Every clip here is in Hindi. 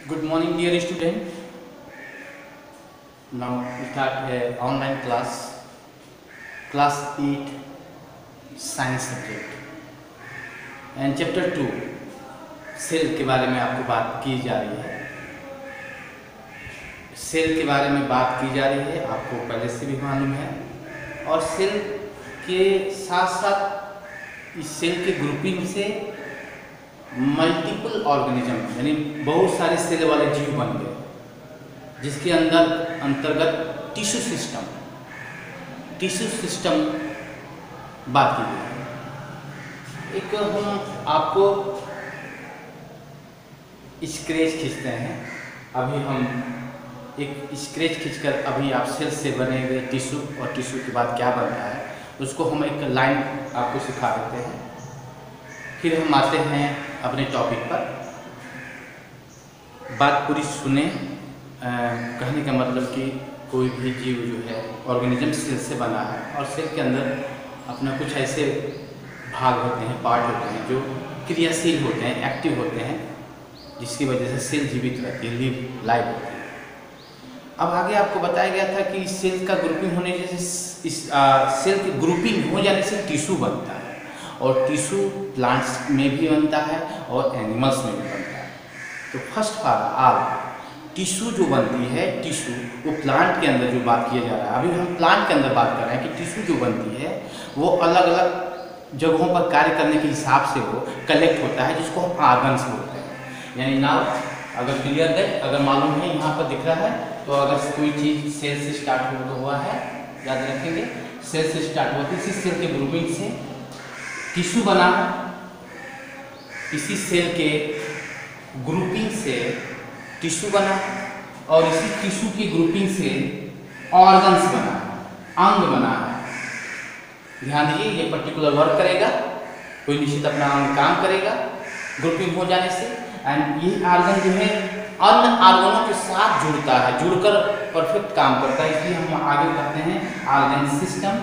Good morning, dear student. Now we start online class 8, science subject, and chapter 2, cell के बारे में आपको बात की जा रही है। सेल के बारे में बात की जा रही है, आपको पहले से भी मालूम है। और सेल के साथ साथ इस सेल के ग्रुपिंग से मल्टीपल ऑर्गेनिज्म यानी बहुत सारे सेल वाले जीव बन गए, जिसके अंतर्गत टिश्यू सिस्टम बात की गई। एक हम आपको स्केच खींचते हैं। अभी हम एक स्केच खींचकर अभी आप सेल से बने हुए टिश्यू और टिश्यू के बाद क्या बनता है उसको हम एक लाइन आपको सिखा देते हैं। फिर हम आते हैं अपने टॉपिक पर। बात पूरी सुने। कहने का मतलब कि कोई भी जीव जो है ऑर्गेनिज्म सेल से बना है, और सेल के अंदर अपना कुछ ऐसे भाग होते हैं, पार्ट होते हैं जो क्रियाशील होते हैं, एक्टिव होते हैं, जिसकी वजह से सेल जीवित रहती है, लाइव होती है। अब आगे आपको बताया गया था कि सेल का ग्रुपिंग होने जैसे सेल की ग्रुपिंग हो जाने से टिश्यू बनता है, और टिश्यू प्लांट्स में भी बनता है और एनिमल्स में भी बनता है। तो फर्स्ट फॉर ऑल टिश्यू जो बनती है, टिश्यू वो प्लांट के अंदर जो बात किया जा रहा है, अभी हम प्लांट के अंदर बात कर रहे हैं कि टिश्यू जो बनती है वो अलग अलग जगहों पर कार्य करने के हिसाब से वो कलेक्ट होता है, जिसको हम ऑर्गन्स बोलते हैं। यानी नाउ अगर क्लियर है, अगर मालूम है, यहाँ पर दिख रहा है, तो अगर कोई चीज़ सेल से स्टार्ट हुआ है, याद रखेंगे सेल से स्टार्ट हुआ, इसी सेल के ग्रुपिंग से टिश्यू बना, इसी सेल के ग्रुपिंग से टिश्यू बना, और इसी टिश्यू की ग्रुपिंग से ऑर्गन्स बना, अंग बना है। ध्यान दीजिए, ये पर्टिकुलर वर्क करेगा, कोई निश्चित अपना अंग काम करेगा ग्रुपिंग हो जाने से, एंड ये ऑर्गन जो है अन्य ऑर्गनों के साथ जुड़ता है, जुड़कर परफेक्ट काम करता है। इसलिए हम आगे करते हैं ऑर्गन सिस्टम,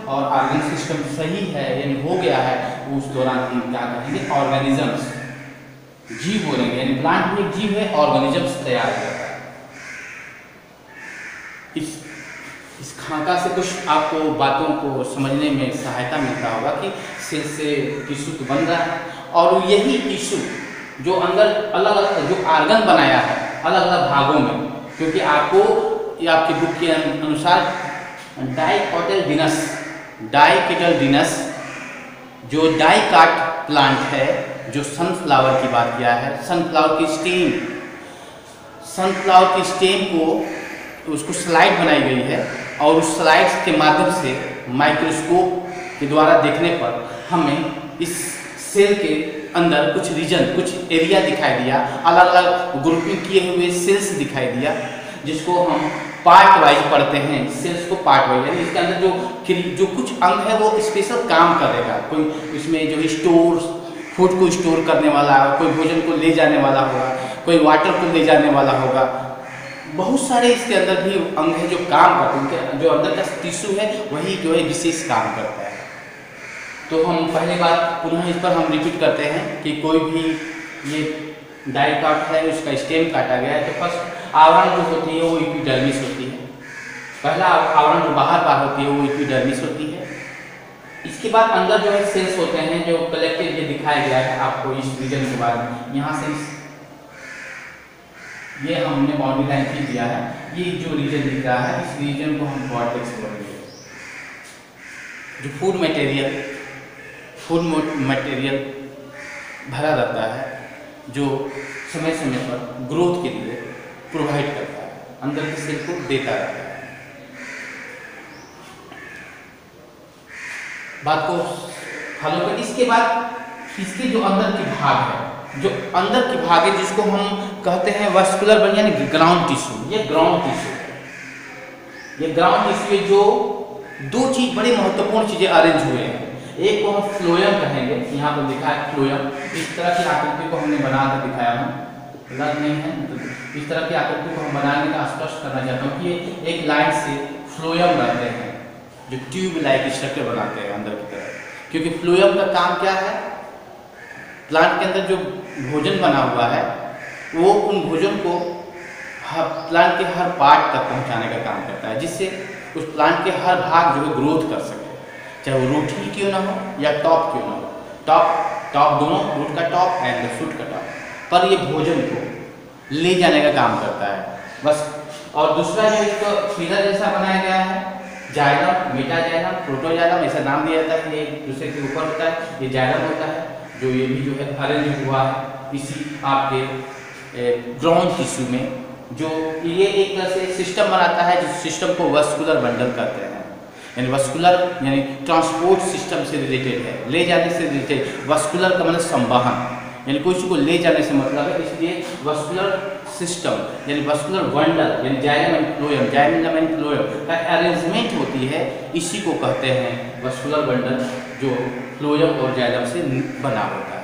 और ऑर्गन सिस्टम सही है यानी हो गया है, उस दौरान हम क्या करेंगे, ऑर्गेनिजम्स, जीव बोलेंगे। यानी प्लांट भी एक जीव है, ऑर्गेनिजम्स तैयार करता है। इस खाका से कुछ आपको बातों को समझने में सहायता मिलता होगा कि सेल से टिश्यू तो बन रहा है, और यही टिश्यू जो अंदर अलग अलग जो ऑर्गन बनाया है अलग अलग भागों में, क्योंकि आपको आपकी बुक के अनुसार डाइकेटलडीनस जो डाइकाट प्लांट है, जो सनफ्लावर की बात किया है, सनफ्लावर की स्टेम को उसको स्लाइड बनाई गई है, और उस स्लाइड्स के माध्यम से माइक्रोस्कोप के द्वारा देखने पर हमें इस सेल के अंदर कुछ रीजन, कुछ एरिया दिखाई दिया, अलग अलग ग्रुपिंग किए हुए सेल्स दिखाई दिया, जिसको हम पार्ट वाइज पढ़ते हैं। सेल्स को पार्ट वाइज, यानी इसके अंदर जो कुछ अंग है वो स्पेशल काम करेगा। कोई इसमें जो फूड को स्टोर करने वाला, कोई भोजन को ले जाने वाला होगा, कोई वाटर को ले जाने वाला होगा। बहुत सारे इसके अंदर भी अंग है जो काम करते हैं, जो अंदर का टिश्यू है वही जो है विशेष काम करता है। तो हम पहले बात पुनः इस पर हम रिपीट करते हैं कि कोई भी ये डाइकाट है, उसका स्टेम काटा गया है, तो फर्स्ट आवरण जो होती है वो एपिडर्मिस होती है। पहला आवरण जो बाहर होती है वो एपिडर्मिस होती है। इसके बाद अंदर जो है सेल्स होते हैं, जो कलेक्टेड ये दिखाया गया है आपको इस रीजन के बाद में। यहाँ से ये हमने बाउंड्री लाइन खींच दिया है, ये जो रीजन दिख रहा है इस रीजन को हम कॉर्टेक्स बोलेंगे। जो फूड मटेरियल भरा रहता है, जो समय समय पर ग्रोथ के लिए प्रोवाइड करता है, अंदर के सेल को देता रहता है। बात को फॉलो कर। इसके बाद इसके जो अंदर के भाग है, जिसको हम कहते हैं वास्कुलर बन, यानी ग्राउंड टिश्यू। ये ग्राउंड टिश्यू है, जो दो चीज बड़ी महत्वपूर्ण चीजें अरेंज हुए हैं। एक को हम फ्लोएम कहेंगे, यहाँ पर लिखा है फ्लोएम। इस तरह की आकृति को हमने बनाकर दिखाया हूँ, गलत नहीं है, इस तरह की आकृति को हम बनाने का स्पष्ट करना चाहता हूँ कि एक लाइन से फ्लोएम रहते हैं, जो ट्यूब लाइक स्ट्रक्चर बनाते हैं अंदर की तरफ। क्योंकि फ्लोएम का काम क्या है, प्लांट के अंदर जो भोजन बना हुआ है वो उन भोजन को प्लांट के हर पार्ट तक पहुंचाने का काम करता है, जिससे उस प्लांट के हर भाग जो है ग्रोथ कर सके, चाहे वो रूट ही क्यों ना हो या टॉप क्यों ना हो। टॉप दोनों, रूट का टॉप एंड शूट का टॉप, पर ये भोजन को ले जाने का काम करता है बस। और दूसरा जो इसको पिलर जैसा बनाया गया है, जाइलम, मेटाजाइलम, प्रोटोजाइलम, ऐसा नाम दिया जाता है, ये दूसरे के ऊपर होता है, ये जाइलम होता है, जो ये भी जो है अरेंज हुआ है इसी आपके ग्राउंड टिश्यू में, जो ये एक तरह से सिस्टम बनाता है, जिस सिस्टम को वस्कुलर बंडल कहते हैं। यानी वस्कुलर यानी ट्रांसपोर्ट सिस्टम से रिलेटेड है, ले जाने से रिलेटेड। वस्कुलर का मतलब संवहन, यानी कोई चीज़ को ले जाने से मतलब है, इसलिए वस्कुलर सिस्टम यानी वस्कुलर बंडल यानी जाइलम एंड फ्लोएम का अरेंजमेंट होती है, इसी को कहते हैं वस्कुलर बंडल, जो फ्लोएम और जाइलम से बना होता है।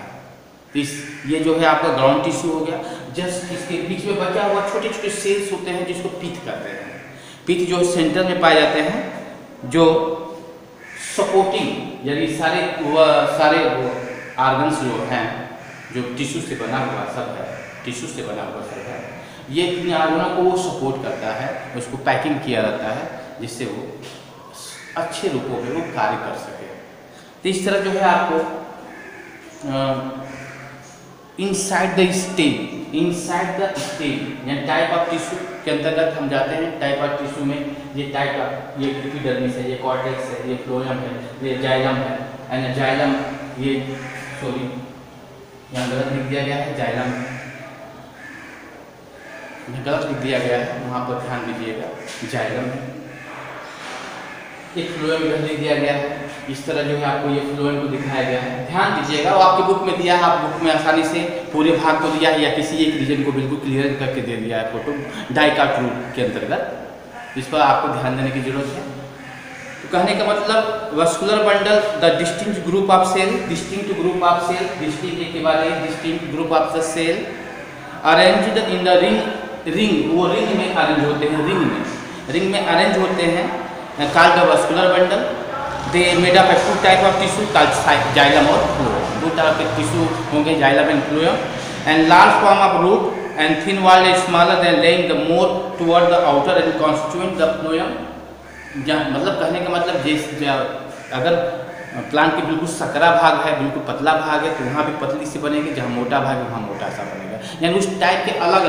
ये जो है आपका ग्राउंड टिश्यू हो गया। जस्ट इसके बीच में बचा हुआ छोटे छोटे सेल्स होते हैं, जिसको पीथ कहते हैं। पीथ जो सेंटर में पाए जाते हैं, जो सपोर्टिंग यानी सारे वो आर्गन्स जो हैं, जो टिश्यू से बना हुआ सब है, टिश्यू से बना हुआ सब है, ये इन आर्गनों को वो सपोर्ट करता है, उसको पैकिंग किया जाता है, जिससे वो अच्छे रूपों में वो कार्य कर सके। तो इस तरह जो है आपको इनसाइड द स्टेम यानी टाइप ऑफ टिश्यू के अंतर्गत हम जाते हैं। टाइप ऑफ टिश्यू में ये ये एपिडर्मिस है, ये कॉर्टेक्स है, ये फ्लोएम है, ये जाइलम है, एंड जाइलम ये यहाँ गलत लिख दिया गया है, जाइलम गलत लिख दिया गया है, वहाँ पर ध्यान दीजिएगा, जाइलम है। एक फ्लोएम इधर लिख दिया गया है, इस तरह जो है आपको ये फ्लोएम को दिखाया गया है। ध्यान दीजिएगा, वो आपकी बुक में दिया है, आप बुक में आसानी से पूरे भाग को दिया है या किसी एक रीजन को बिल्कुल क्लियर करके दे दिया है फोटो डाइकाट रूट के अंतर्गत। इस पर आपको ध्यान देने की जरूरत है। तो कहने का मतलब vascular bundle the distinct group of cell, distinct group of cell, distinct के बाद distinct group of the cell arranged in the ring, वो रिंग में अरेंज होते हैं, रिंग में अरेंज होते हैं, called the vascular bundle. They made up of two type of tissue called xylem और phloem. दो तरह के टिश्यू होंगे, xylem and phloem, and large form of root and thin wall is smaller than laying the more toward the outer and constituent the phloem. मतलब कहने का मतलब जैसे अगर प्लांट के बिल्कुल सकरा भाग है, बिल्कुल पतला भाग है, तो वहाँ भी पतली सी बनेगी, जहाँ मोटा भाग है वहाँ मोटा सा बनेगा। यानी उस टाइप के अलग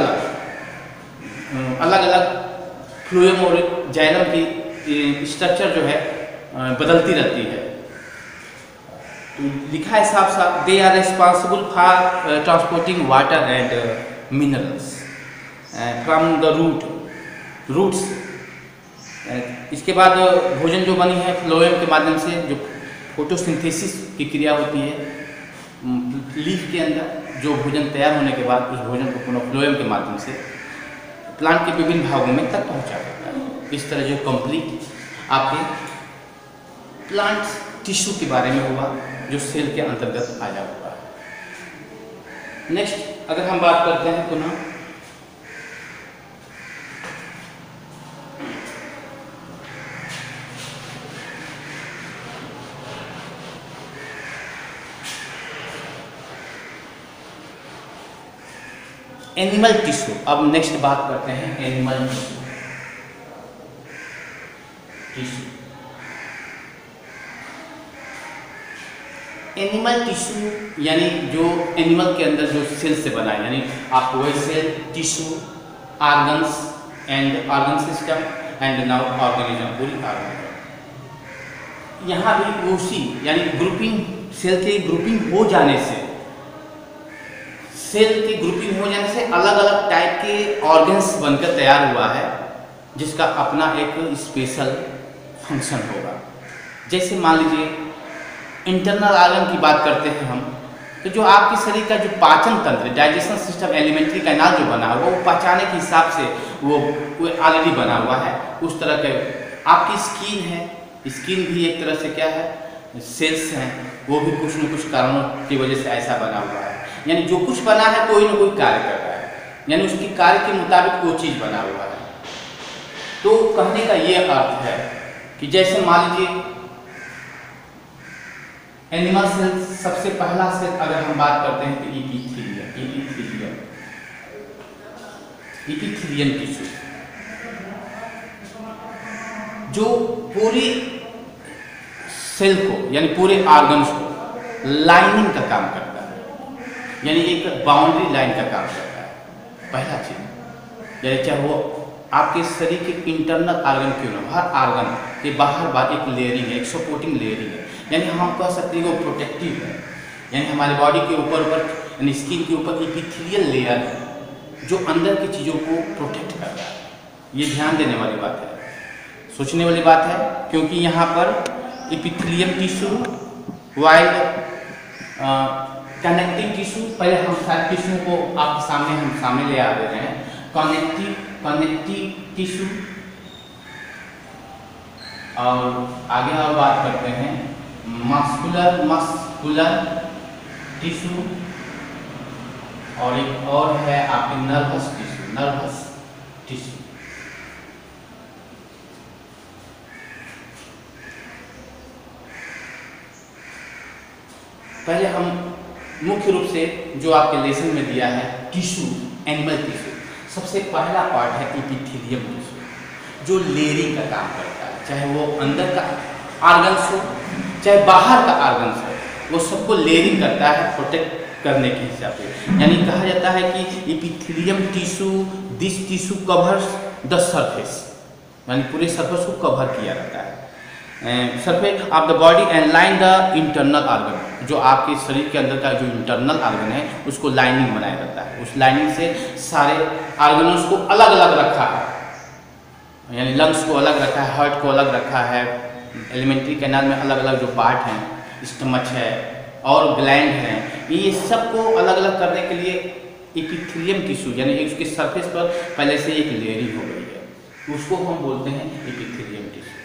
अलग फ्लोएम और जाइलम की स्ट्रक्चर जो है बदलती रहती है। तो लिखा है साफ साफ, they are responsible for transporting water and minerals from the roots. इसके बाद भोजन जो बनी है फ्लोएम के माध्यम से, जो फोटोसिंथेसिस की क्रिया होती है लीफ के अंदर, जो भोजन तैयार होने के बाद उस भोजन को पुनः फ्लोएम के माध्यम से प्लांट के विभिन्न भागों में तक पहुंचा देता है। इस तरह जो कंप्लीट आपके प्लांट टिश्यू के बारे में हुआ, जो सेल के अंतर्गत आया हुआ है। नेक्स्ट अगर हम बात करते हैं पुनः एनिमल टिश्यू, अब नेक्स्ट बात करते हैं एनिमल टिश्यू। एनिमल टिश्यू यानी जो एनिमल के अंदर जो सेल से बना है, यानी आप वही cell, tissue, organs and organ system and now organism, पूरी ऑर्गन। यहाँ भी उसी यानी ग्रुपिंग, सेल के ग्रुपिंग हो जाने से, अलग अलग टाइप के ऑर्गन्स बनकर तैयार हुआ है, जिसका अपना एक स्पेशल फंक्शन होगा। जैसे मान लीजिए इंटरनल ऑर्गन की बात करते हैं हम, तो जो आपके शरीर का जो पाचन तंत्र, डाइजेशन सिस्टम, एलिमेंट्री कैनाल जो बना हुआ, वो पचाने के हिसाब से वो ऑलरेडी बना हुआ है। उस तरह के आपकी स्किन है, स्किन भी एक तरह से क्या है, सेल्स हैं, वो भी कुछ न कुछ कारणों की वजह से ऐसा बना हुआ है। यानी जो कुछ बना है कोई ना कोई कार्य कर रहा है, यानी उसकी कार्य के मुताबिक वो चीज़ बना हुआ है। तो कहने का ये अर्थ है कि जैसे मान लीजिए एनिमल सेल सबसे पहला सेल अगर हम बात करते हैं तो इपिथेलियम टिश्यू, जो पूरी सेल को यानी पूरे ऑर्गन्स को लाइनिंग का काम करता है, यानी एक बाउंड्री लाइन का काम करता है। पहला चीज यानी चाहे वो आपके शरीर के इंटरनल ऑर्गन क्यों ना, हर ऑर्गन के बाहर एक लेयरिंग है, एक सपोर्टिंग लेयरिंग है, यानी हम कह सकते हैं वो प्रोटेक्टिव है। यानी हमारे बॉडी के ऊपर यानी स्किन के ऊपर इपिथेलियल लेयर है जो अंदर की चीज़ों को प्रोटेक्ट कर रहा है। ये ध्यान देने वाली बात है, सोचने वाली बात है, क्योंकि यहाँ पर epithelium tissue while connective tissue, पहले हम सारे टिश्यू को आपके सामने हम सामने ले आ रहे हैं। कनेक्टिव टिश्यू, और आगे और बात करते हैं मस्कुलर टिश्यू, और एक और है आपके नर्वस टिश्यू। पहले हम मुख्य रूप से जो आपके लेसन में दिया है टिश्यू, एनिमल टिश्यू, सबसे पहला पार्ट है इपिथेलियम टिश्यू, जो लेयरिंग का काम करता है। चाहे वो अंदर का ऑर्गन्स हो चाहे बाहर का ऑर्गन्स हो, वो सबको लेयरिंग करता है प्रोटेक्ट करने के हिसाब से। यानी कहा जाता है कि epithelium tissue, this tissue covers the surface, यानी पूरे सरफेस को कवर किया रहता है। Surface of the body and line the internal organ, जो आपके शरीर के अंदर का जो इंटरनल ऑर्गन है उसको लाइनिंग बनाया जाता है। उस लाइनिंग से सारे ऑर्गनों को अलग अलग रखा है, यानी लंग्स को अलग रखा है, हार्ट को अलग रखा है, एलिमेंट्री कैनाल में अलग अलग जो पार्ट हैं, स्टमच है और ग्लैंड हैं, ये सबको अलग अलग करने के लिए इपिथेलियम टिश्यू यानी उसके सरफेस पर पहले से एक लेयरिंग हो गई है, उसको हम बोलते हैं इपिथेलियम टिश्यू।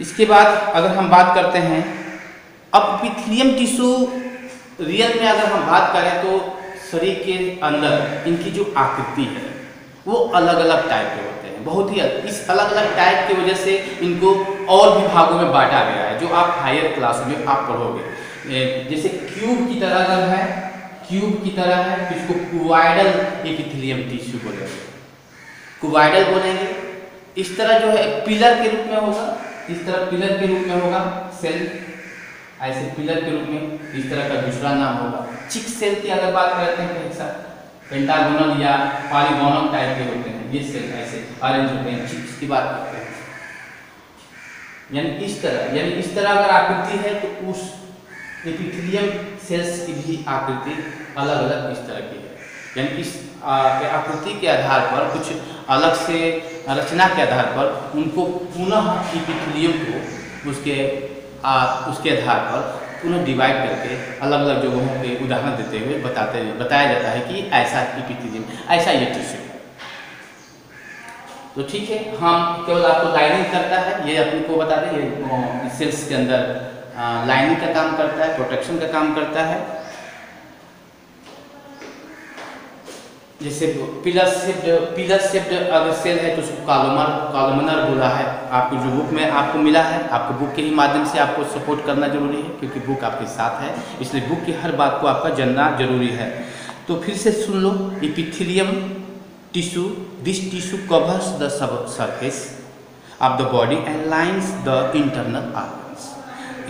इसके बाद अगर हम बात करते हैं अब इपिथेलियम टिश्यू रियल में अगर हम बात करें तो शरीर के अंदर इनकी जो आकृति है वो अलग अलग टाइप के होते हैं, बहुत ही इस अलग अलग टाइप की वजह से इनको और भी भागों में बांटा गया है, जो आप हायर क्लास में आप पढ़ोगे। जैसे क्यूब की तरह अगर है, क्यूब की तरह है तो इसको क्यूबॉइडल एपिथेलियम टिश्यू बोलेंगे, क्यूबॉइडल बोलेंगे। इस तरह जो है पिलर के रूप में होगा, इस तरह पिलर के रूप में होगा सेल, ऐसे पिलर के रूप में इस तरह का दूसरा नाम होगा। चिक सेल की अगर बात करते हैं तो ऐसा पेंटागोनल या पॉलीगोनल टाइप के होते हैं, ये सेल ऐसे अरेंज होते हैं, चिक्स की बात करते हैं। यानी इस तरह अगर आकृति है तो उस एपिथेलियम सेल्स की भी आकृति अलग अलग इस तरह की है। यानी इस आकृति के आधार पर कुछ अलग से रचना के आधार पर उनको पुनः एपिथेलियम को उसके आधार पर पुनः डिवाइड करके अलग अलग जगहों पे उदाहरण देते हुए बताया जाता है कि ऐसा एपिथेलियम, ऐसा ये टिश्यू। तो ठीक है, हम केवल आपको लाइनिंग करता है ये अपने को बता दें, ये सेल्स के अंदर लाइनिंग का काम करता है, प्रोटेक्शन का काम करता है। जैसे पिलर शेप्ड अगर सेल है तो उसको कॉलमनर बोला है। आपको जो बुक में आपको मिला है, आपको बुक के ही माध्यम से आपको सपोर्ट करना जरूरी है, क्योंकि बुक आपके साथ है, इसलिए बुक की हर बात को आपका जानना जरूरी है। तो फिर से सुन लो, epithelium tissue, this tissue covers the surface of the body and lines the internal organs.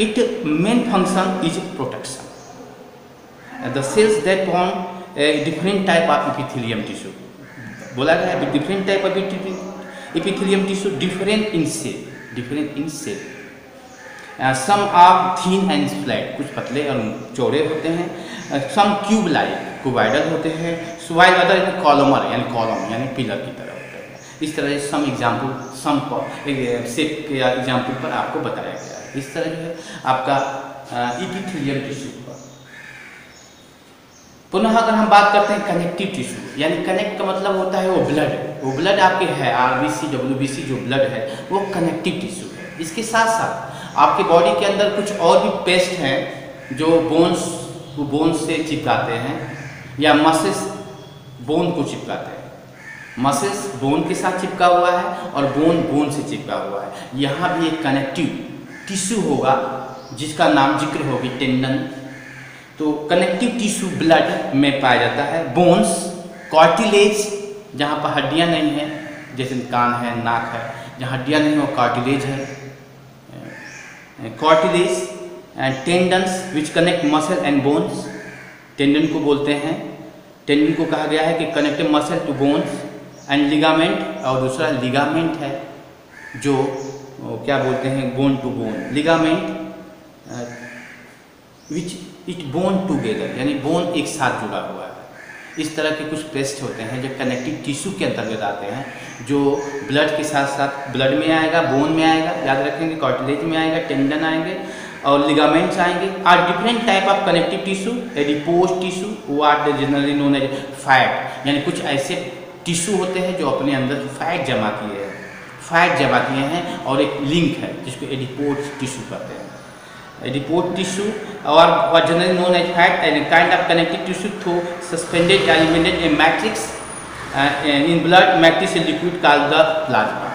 It main function is protection. The cells that form different type of epithelium tissue, बोला गया है different type of epithelium tissue, different in shape, some are thin and flat, कुछ पतले और चौड़े होते हैं, some cube like cuboidal होते हैं, while other columnar यानी कॉलम यानी पिलर की तरह होते हैं। इस तरह से some example, some shape के एग्जाम्पल पर आपको बताया गया है। इस तरह जो है आपका epithelium tissue। पुनः अगर हम बात करते हैं कनेक्टिव टिश्यू, यानी कनेक्ट का मतलब होता है वो ब्लड आपके है, आरबीसी डब्ल्यूबीसी जो ब्लड है वो कनेक्टिव टिश्यू है। इसके साथ साथ आपके बॉडी के अंदर कुछ और भी पेस्ट हैं जो बोन्स से चिपकाते हैं, या मसल्स बोन को चिपकाते हैं। मसल्स बोन के साथ चिपका हुआ है और बोन से चिपका हुआ है। यहाँ भी एक कनेक्टिव टिश्यू होगा जिसका नाम जिक्र होगी टेंडन। तो कनेक्टिव टिश्यू ब्लड में पाया जाता है। बोन्स, कार्टिलेज, जहाँ पर हड्डियाँ नहीं हैं, जैसे कान है, नाक है, जहाँ हड्डियाँ नहीं वो कार्टिलेज है, cartilage. And tendons which connect muscle and bones, tendon को बोलते हैं। टेंडन को कहा गया है कि connective muscle to bones. And ligament, और दूसरा लिगामेंट है जो क्या बोलते हैं bone to bone. Ligament which it bone together, यानी बोन एक साथ जुड़ा हुआ है। इस तरह के कुछ पेस्ट होते हैं जो कनेक्टिव टिश्यू के अंतर्गत आते हैं, जो ब्लड के साथ साथ ब्लड में आएगा, बोन में आएगा, याद रखेंगे, कार्टिलेज में आएगा, टेंडन आएंगे और लिगामेंट्स आएंगे। Are different type of connective tissue. Adipose tissue what generally known as fat, यानी कुछ ऐसे टिश्यू होते हैं जो अपने अंदर फैट जमा किए हैं और एक लिंक है जिसको एडिपोज टिश्यू कहते हैं। एडिपोज टिश्यू और generally known as fat and kind of connective tissue through suspended elements a matrix in blood, matrix a liquid called the plasma.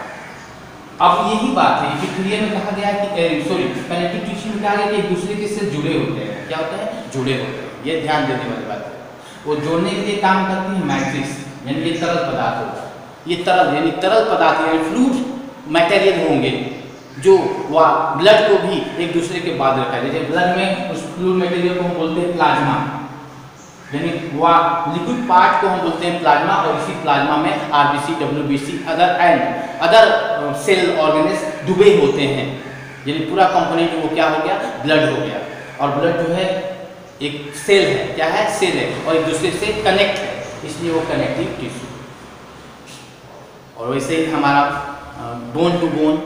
अब यही बात है कि क्लियर में कहा गया कि कनेक्टिव टिश्यू में कहा गया कि एक दूसरे के साथ जुड़े होते हैं। क्या होता है? जुड़े होते हैं। ये ध्यान देने वाली बात है। वो जोड़ने के लिए काम करती है मैट्रिक्स, यानी ये तरल पदार्थ होगा। ये तरल यानी तरल पदार्थ यानी फ्लूइड मटेरियल होंगे जो वह ब्लड को भी एक दूसरे के बाद रखा है। जैसे ब्लड में उस फ्लूइड मटेरियल को हम बोलते हैं प्लाज्मा, यानी वह लिक्विड पार्ट को हम बोलते हैं प्लाज्मा। और इसी प्लाज्मा में RBC, WBC, other cell organelles डूबे होते हैं। यानी पूरा कंपोनेंट वो क्या हो गया? ब्लड हो गया। और ब्लड जो है एक सेल है। क्या है? सेल है और एक दूसरे से कनेक्ट है, इसलिए वो कनेक्टिव टिश्यू। और वैसे ही हमारा बोन टू बोन,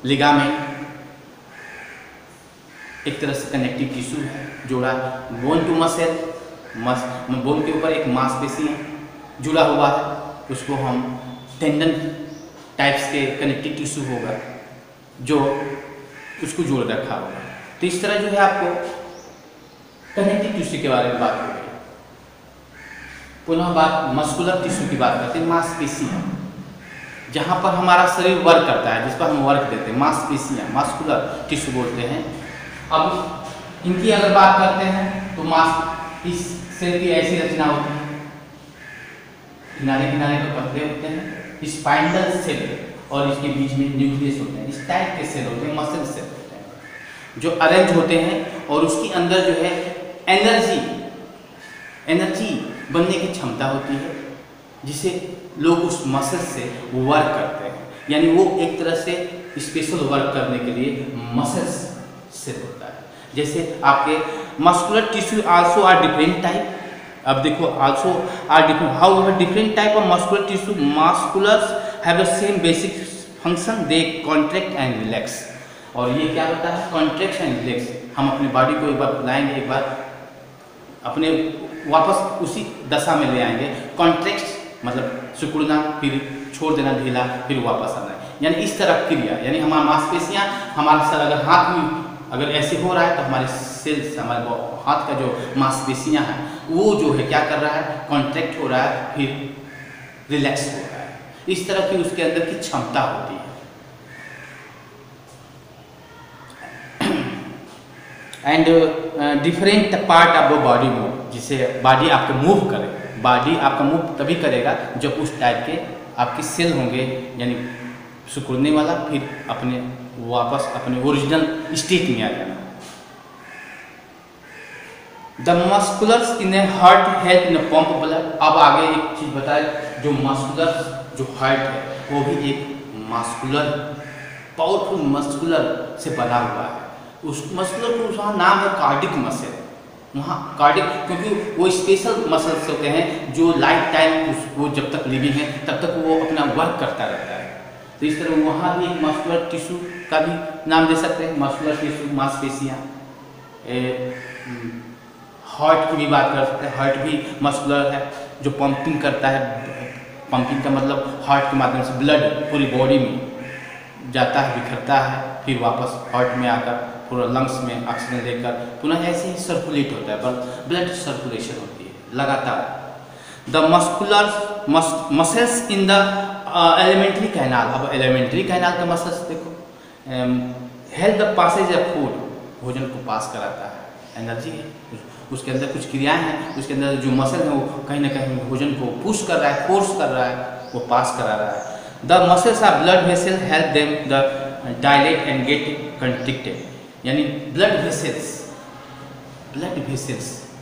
लिगामेंट एक तरह से कनेक्टिव टिश्यू है जोड़ा। बोन टू मसल, बोन के ऊपर एक मांसपेशी जुड़ा हुआ है, उसको हम टेंडन टाइप्स के कनेक्टिव टिश्यू होगा जो उसको जोड़ रखा होगा। तो इस तरह जो है आपको कनेक्टिव टिश्यू के बारे में बात हो गई। पुनः बात मस्कुलर टिश्यू की बात करते हैं। मांसपेशियाँ, जहाँ पर हमारा शरीर वर्क करता है, जिस पर हम वर्क देते हैं, मांसपेशियाँ, मस्कुलर टिश्यू बोलते हैं। अब इनकी अगर बात करते हैं तो इस सेल की ऐसी रचना होती है, किनारे किनारे पर पतले होते हैं, स्पाइंडल सेल, और इसके बीच में न्यूक्लियस होते हैं। इस टाइप के सेल होते हैं, मसल सेल होते हैं जो अरेंज होते हैं। और उसके अंदर जो है एनर्जी बनने की क्षमता होती है, जिसे लोग उस मसल से वर्क करते हैं। यानी वो एक तरह से स्पेशल वर्क करने के लिए मसल से होता है। जैसे आपके muscular tissue also are different type. अब देखो, also are different, however different type of muscular tissue, musculars have the same basic function, they contract and relax. और ये क्या होता है? Contract and relax. हम अपनी बॉडी को एक बार लाएंगे, एक बार अपने वापस उसी दशा में ले आएंगे। कॉन्ट्रैक्ट मतलब सिकुड़ना, फिर छोड़ देना ढीला, फिर वापस आना, यानी इस तरह क्रिया। यानी हमारी मांसपेशियाँ, हमारा सर अगर हाथ में अगर ऐसे हो रहा है तो हमारे सेल्स, हमारे हाथ का जो मांसपेशियाँ हैं वो जो है क्या कर रहा है? कॉन्ट्रैक्ट हो रहा है, फिर रिलैक्स हो रहा है। इस तरह की उसके अंदर की क्षमता होती है। And different part of the body move, जिसे बॉडी आपको मूव करे। बॉडी आपका मूव तभी करेगा जब उस टाइप के आपके सेल होंगे, यानी सिकुड़ने वाला, फिर अपने वापस अपने ओरिजिनल स्टेट में आ जाना। The musculars in a heart help in pump blood. अब आगे एक चीज बताए, जो मस्कुलर जो हार्ट है वो भी एक मस्कुलर, पावरफुल मस्कुलर से बना हुआ है। उस मस्कुलर को उसका नाम है कार्डिक मसल। वहाँ कार्डिक, क्योंकि वो स्पेशल मसल्स होते हैं जो लाइफ टाइम वो जब तक लिविंग है तब तक वो अपना वर्क करता रहता है। तो इस तरह वहाँ भी एक मस्कुलर टिश्यू का भी नाम दे सकते हैं, मस्कुलर टिश्यू, मांसपेशियाँ। हार्ट की भी बात कर सकते हैं, हार्ट भी मस्कुलर है जो पंपिंग करता है। पंपिंग का मतलब हार्ट के माध्यम से ब्लड पूरी बॉडी में जाता है, बिखरता है, फिर वापस हार्ट में आकर पूरा लंग्स में ऑक्सीजन लेकर पुनः ऐसे ही सर्कुलेट होता है, ब्लड सर्कुलेशन होती है लगातार। The muscular muscles in the alimentary canal. अब एलिमेंट्री कैनाल का मसल्स देखो, help the passage of food, भोजन को पास कराता है, एनर्जी है, उसके अंदर कुछ क्रियाएं हैं, उसके अंदर जो मसल है वो कहीं ना कहीं भोजन को पुश कर रहा है, फोर्स कर रहा है, वो पास करा रहा है। The muscles are blood vessel help them the dilate and get constricted, यानी ब्लड वेसल्स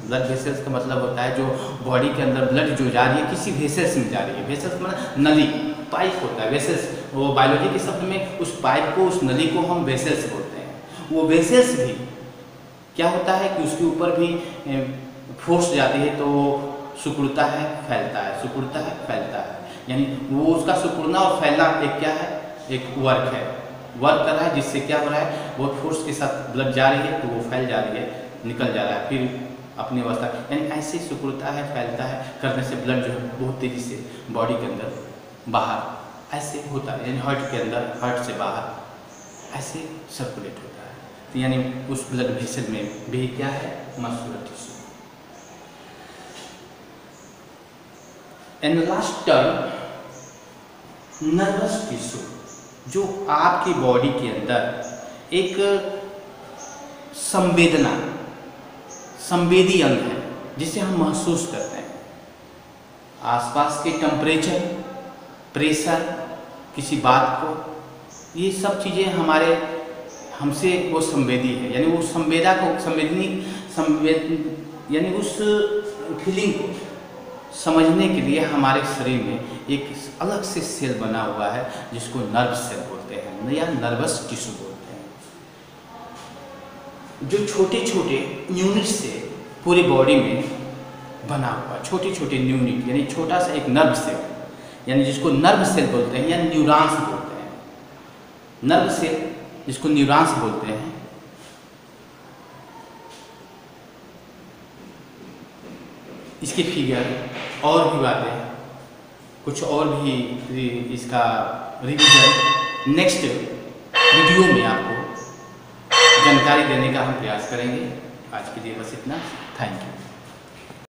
ब्लड वेसल्स का मतलब होता है जो बॉडी के अंदर ब्लड जो जा रही है किसी वेसल्स में जा रही है। वेसल्स मतलब नली, पाइप होता है। वेसल्स वो बायोलॉजी के शब्द में उस पाइप को, उस नली को हम वेसल्स बोलते हैं। वो वेसल्स भी क्या होता है कि उसके ऊपर भी फोर्स जाती है तो सिकुड़ता है, फैलता है, सिकुड़ता है, फैलता है, यानी वो उसका सिकुड़ना और फैलना एक क्या है, एक वर्क है, वर्क कर रहा है, जिससे क्या हो रहा है, वो फोर्स के साथ ब्लड जा रही है तो वो फैल जा रही है, निकल जा रहा है, फिर अपनी अवस्था, यानी ऐसे सिकुड़ता है, फैलता है, करने से ब्लड जो है बहुत तेज़ी से बॉडी के अंदर बाहर ऐसे होता है, यानी हार्ट के अंदर, हार्ट से बाहर ऐसे सर्कुलेट होता है। तो यानी उस ब्लड वेसल में भी क्या है, muscular tissue. And last term nervous tissue, जो आपकी बॉडी के अंदर एक संवेदी अंग है जिसे हम महसूस करते हैं। आसपास के टेम्परेचर, प्रेशर, किसी बात को, ये सब चीज़ें हमसे वो संवेदी है, यानी वो यानी उस फीलिंग को समझने के लिए हमारे शरीर में एक अलग से सेल बना हुआ है जिसको नर्व सेल बोलते हैं या नर्वस टिश्यू बोलते हैं, जो छोटे छोटे यूनिट से पूरी बॉडी में बना हुआ, छोटे छोटे यूनिट, यानी छोटा सा एक नर्व सेल, यानी जिसको नर्व सेल बोलते हैं या न्यूरॉन्स बोलते हैं। नर्व सेल जिसको न्यूरॉन्स बोलते हैं। इसकी फिगर और भी बातें, कुछ और भी इसका रिवीजन नेक्स्ट वीडियो में आपको जानकारी देने का हम प्रयास करेंगे। आज के लिए बस इतना। Thank you.